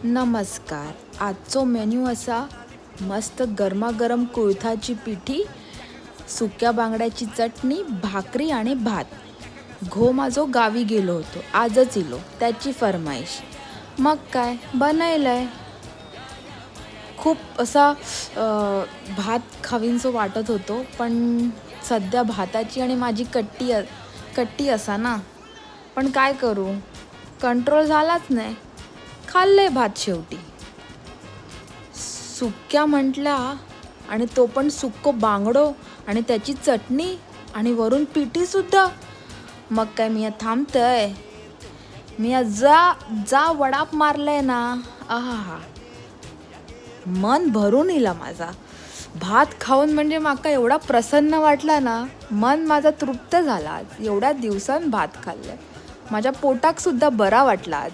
नमस्कार. आजचो मेन्यू असा मस्त गरमागरम कुळथाची पिठी, सुक्या बांगड्याची चटणी, भाकरी आणि भात. घो माझो गावी गेलो होतो, आजच इलो, त्याची फरमाईश. मग काय बनवलंय. खूप असा भात खावींसो वाटत होतो, पण सध्या भाताची आणि माझी कट्टी असा ना. पण काय करू, कंट्रोल झालाच नाही. खाल्ले भात शेवटी. सुक्या म्हटल्या आणि तो पण सुक्को बांगडो आणि त्याची चटणी आणि वरून पिठी सुद्धा. मग काय मी थांबतय. मी जा वडाप मारलाय ना. आहा, मन भरून इला माझा. भात खाऊन म्हणजे माका एवढा प्रसन्न वाटला ना. मन माझा तृप्त झाला आज. एवढ्या दिवसांत भात खाल्लाय. माझ्या पोटाक सुद्धा बरा वाटला आज.